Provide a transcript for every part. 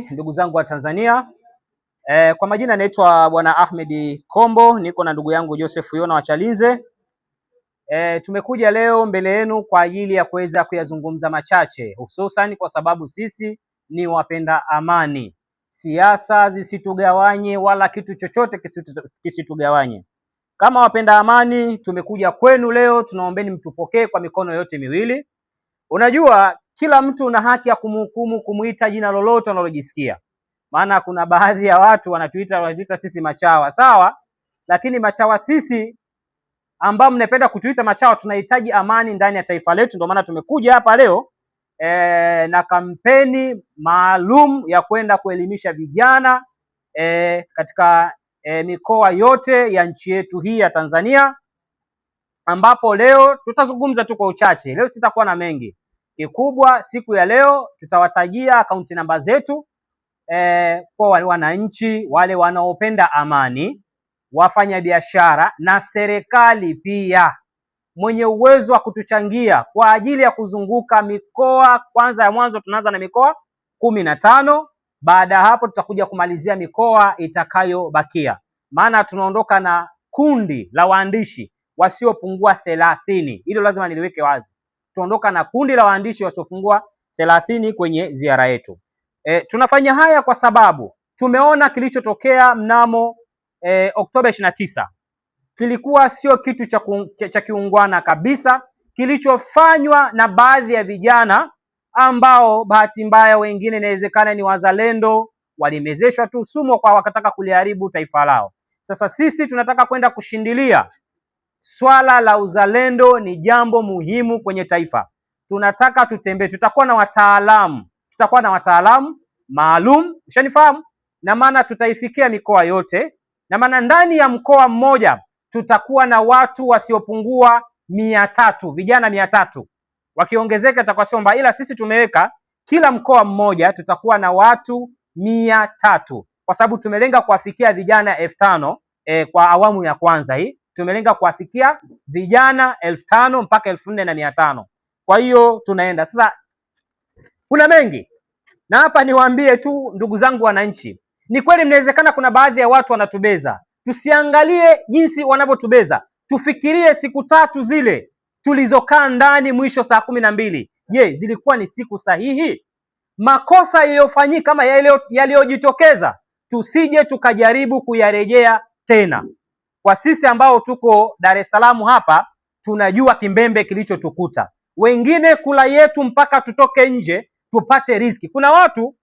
vipi ndugu zangu wa Tanzania? Kwa majina naitwa Bwana Ahmed Kombo, niko na ndugu yangu Joseph Yona wa Chalinze. Tumekuja leo mbele yenu kwa ajili ya kuweza kuyazungumza machache, hususan kwa sababu sisi ni wapenda amani. Siasa zisitugawanye wala kitu chochote kisitugawanye. Kama wapenda amani tumekuja kwenu leo, tunaombeni mtupokee kwa mikono yote miwili. Unajua kila mtu una haki ya kumhukumu, kumuita jina lolote analojisikia. Maana kuna baadhi ya watu wanatuita sisi machawa, sawa? Lakini machawa sisi ambao mnapenda kutuita machawa, tunahitaji amani ndani ya taifa letu. Ndio maana tumekuja hapa leo na kampeni maalum ya kwenda kuelimisha vijana katika mikoa yote ya nchi yetu hii ya Tanzania, ambapo leo tutazungumza tu kwa uchache. Leo sitakuwa na mengi. Kikubwa siku ya leo tutawatajia akaunti namba zetu kwa wananchi wale wanaopenda amani, wafanya biashara na serikali pia mwenye uwezo wa kutuchangia kwa ajili ya kuzunguka mikoa. Kwanza ya mwanzo tunaanza na mikoa 15, baada ya hapo tutakuja kumalizia mikoa itakayobakia, maana tunaondoka na kundi la waandishi wasiopungua 30. Hilo lazima niliweke wazi. Tuondoka na kundi la waandishi wasiopungua 30 kwenye ziara yetu. Tunafanya haya kwa sababu tumeona kilichotokea mnamo Oktoba 29 kilikuwa sio kitu cha kiungwana kabisa, kilichofanywa na baadhi ya vijana ambao bahati mbaya wengine inawezekana ni wazalendo, walimezeshwa tu sumu kwa wakataka kuliharibu taifa lao. Sasa sisi tunataka kwenda kushindilia swala la uzalendo, ni jambo muhimu kwenye taifa. Tunataka tutembee, tutakuwa na wataalamu maalum, ushanifahamu? Na maana tutaifikia mikoa yote, na maana ndani ya mkoa mmoja tutakuwa na watu wasiopungua 300, vijana 300. Wakiongezeka itakuwa sio mbaya, ila sisi tumeweka kila mkoa mmoja tutakuwa na watu 300, kwa sababu tumelenga kuwafikia vijana 5000 kwa awamu ya kwanza hii. Tumelenga kuwafikia vijana 5000 mpaka 4500. Kwa hiyo tunaenda sasa. Kuna mengi, na hapa niwaambie tu ndugu zangu wananchi, ni kweli mnawezekana kuna baadhi ya watu wanatubeza. Tusiangalie jinsi wanavyotubeza, tufikirie siku 3 zile tulizokaa ndani mwisho saa 12. Je, zilikuwa ni siku sahihi? Makosa yaliyofanyika kama yaliyojitokeza tusije tukajaribu kuyarejea tena. Kwa sisi ambao tuko Dar es Salaam hapa tunajua kimbembe kilichotukuta. Wengine kula yetu mpaka tutoke nje tupate riziki. Kuna watu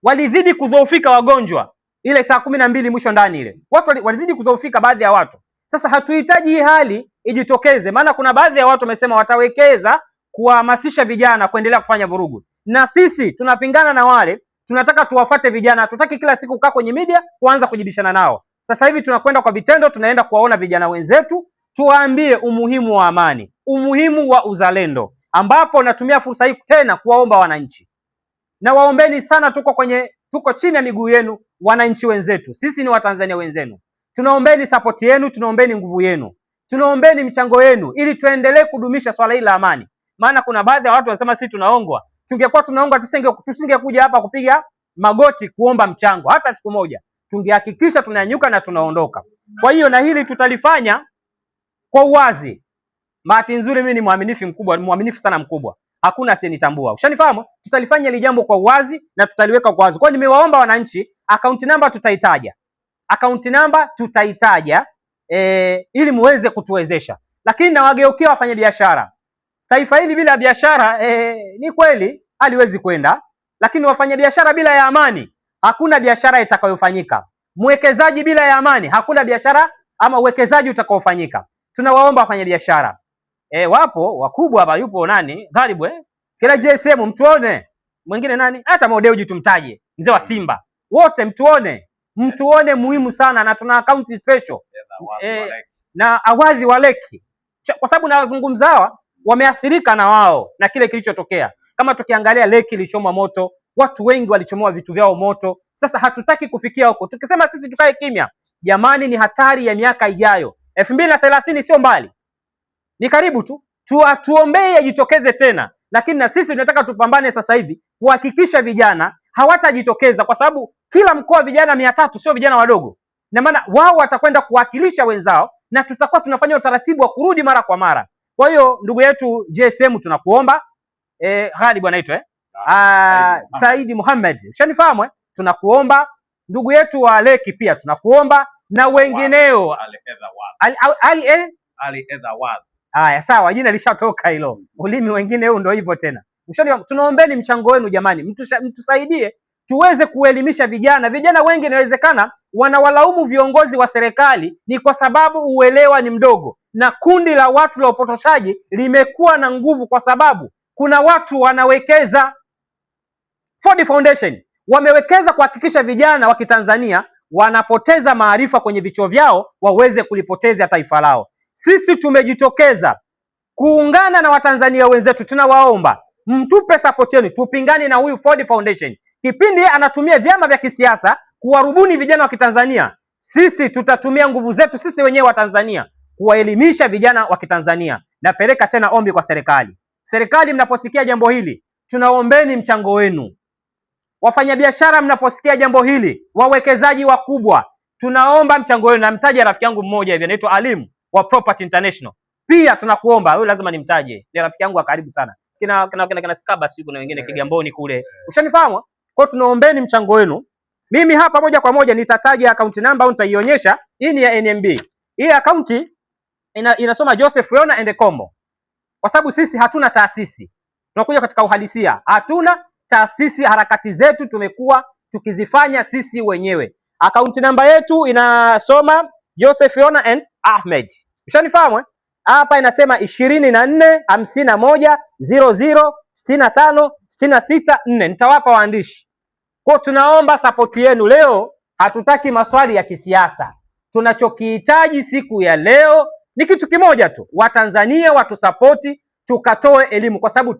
walidhidi kudhoofika, wagonjwa ile saa 12 mwisho ndani ile. Watu walidhidi kudhoofika, baadhi ya watu. Sasa hatuhitaji hii hali ijitokeze, maana kuna baadhi ya watu wamesema watawekeza kuhamasisha vijana kuendelea kufanya vurugu. Na sisi tunapingana na wale, tunataka tuwafate vijana. Hatutaki kila siku kukaa kwenye media kuanza kujibishana nao. Sasa hivi tunakwenda kwa vitendo, tunaenda kuwaona vijana wenzetu, tuwaambie umuhimu wa amani, umuhimu wa uzalendo, ambapo natumia fursa hii tena kuwaomba wananchi. Na waombeni sana, tuko chini ya miguu yenu wananchi wenzetu. Sisi ni Watanzania wenzenu. Tunaombeni support yenu, tunaombeni nguvu yenu, tunaombeni mchango yenu ili tuendelee kudumisha swala hili la amani. Maana kuna baadhi ya watu wanasema sisi tunaongwa. Tungekuwa tunaongwa tusingekuja hapa kupiga magoti kuomba mchango hata siku moja. Tungehakikisha tunanyanyuka na tunaondoka. Kwa hiyo na hili tutalifanya kwa uwazi. Bahati nzuri mimi ni mwaminifu sana mkubwa. Hakuna asiyenitambua. Ushanifahamu? Tutalifanya ile jambo kwa uwazi na tutaliweka kwa wazi. Kwa hiyo nimewaomba wananchi, akaunti namba tutaitaja. Ili muweze kutuwezesha. Lakini na wageukia wafanya biashara. Taifa hili bila biashara ni kweli haliwezi kwenda, lakini wafanya biashara bila ya amani hakuna biashara itakayofanyika. Mwekezaji bila ya amani hakuna biashara ama uwekezaji utakaofanyika. Tunawaomba wafanya biashara. Wapo wakubwa hapa, yupo nani? Karibu kila JSM mtuone. Mwingine nani? Hata Modeuji tumtaje. Mzee wa Simba. Wote mtuone muhimu sana, na tuna account special. Na Awadhi wa Leki. Kwa sababu na wazungumza hawa wameathirika na wao na kile kilichotokea. Kama tukiangalia Leki ilichomwa moto, watu wengi walichomoa vitu vyao moto. Sasa hatutaki kufikia huko. Tukisema sisi tukae kimya, jamani, ni hatari ya miaka ijayo. 2030 sio mbali, ni karibu tu. Tuombee yajitokeze tena, lakini na sisi tunataka tupambane sasa hivi kuhakikisha vijana hawatajitokeza, kwa sababu kila mkoa vijana 300, sio vijana wadogo, na maana wao watakwenda kuwakilisha wenzao na tutakuwa tunafanya utaratibu wa kurudi mara kwa mara. Kwa hiyo ndugu yetu JSM tunakuomba, Ghalib anaitwa Saidi Muhammad, ushanifahamu tunakuomba. Ndugu yetu wa Leki pia tunakuomba, na wengineo haya sawa, jina lishatoka hilo, ulimi wengine huu ndio hivyo tena. Tunaombeni mchango wenu jamani, mtusaidie tuweze kuelimisha vijana. Vijana wengi inawezekana wanawalaumu viongozi wa serikali ni kwa sababu uelewa ni mdogo, na kundi la watu la upotoshaji limekuwa na nguvu kwa sababu kuna watu wanawekeza. Ford Foundation wamewekeza kuhakikisha vijana wa Kitanzania wanapoteza maarifa kwenye vichwa vyao waweze kulipoteza taifa lao. Sisi tumejitokeza kuungana na Watanzania wenzetu, tunawaomba mtupe support yenu, tupingane na huyu Ford Foundation. Kipindi anatumia vyama vya kisiasa kuwarubuni vijana wa Kitanzania, sisi tutatumia nguvu zetu sisi wenyewe wa Tanzania kuwaelimisha vijana wa Kitanzania. Napeleka tena ombi kwa serikali. Serikali, mnaposikia jambo hili, tunaombeni mchango wenu. Wafanyabiashara, mnaposikia jambo hili, wawekezaji wakubwa, tunaomba mchango wenu. Namtaja rafiki yangu mmoja hivi anaitwa Alim wa Property International. Pia tunakuomba, huyu lazima nimtaje. Ni rafiki yangu wa karibu sana. Kina Skaba siku na wengine Kigamboni kule. Ushanifahamu? Kwa tunaombeni mchango wenu. Mimi hapa moja kwa moja nitataja account number au nitaionyesha. Hii ni ya NMB. Hii account inasoma Joseph Yona and Kombo. Kwa sababu sisi hatuna taasisi. Tunakuja katika uhalisia. Hatuna taasisi, harakati zetu tumekuwa tukizifanya sisi wenyewe. Account number yetu inasoma Joseph Yona and Ahmed. Ushanifahamu? Hapa inasema 245100656664. Nitawapa waandishi. Kwa tunaomba support yenu leo. Hatutaki maswali ya kisiasa. Tunachokihitaji siku ya leo ni kitu kimoja tu. Watanzania watusapoti tukatoe elimu, kwa sababu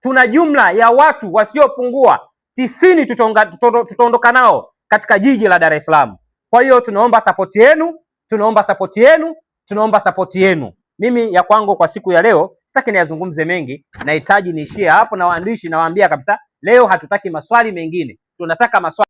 tuna jumla ya watu wasiopungua 90 tutaondoka nao katika jiji la Dar es Salaam. Kwa hiyo tunaomba support yenu, tunaomba support yenu, tunaomba support yenu. Mimi ya kwangu kwa siku ya leo sitaki niyazungumze mengi, nahitaji niishie hapo, na waandishi nawaambia kabisa leo hatutaki maswali mengine, tunataka maswali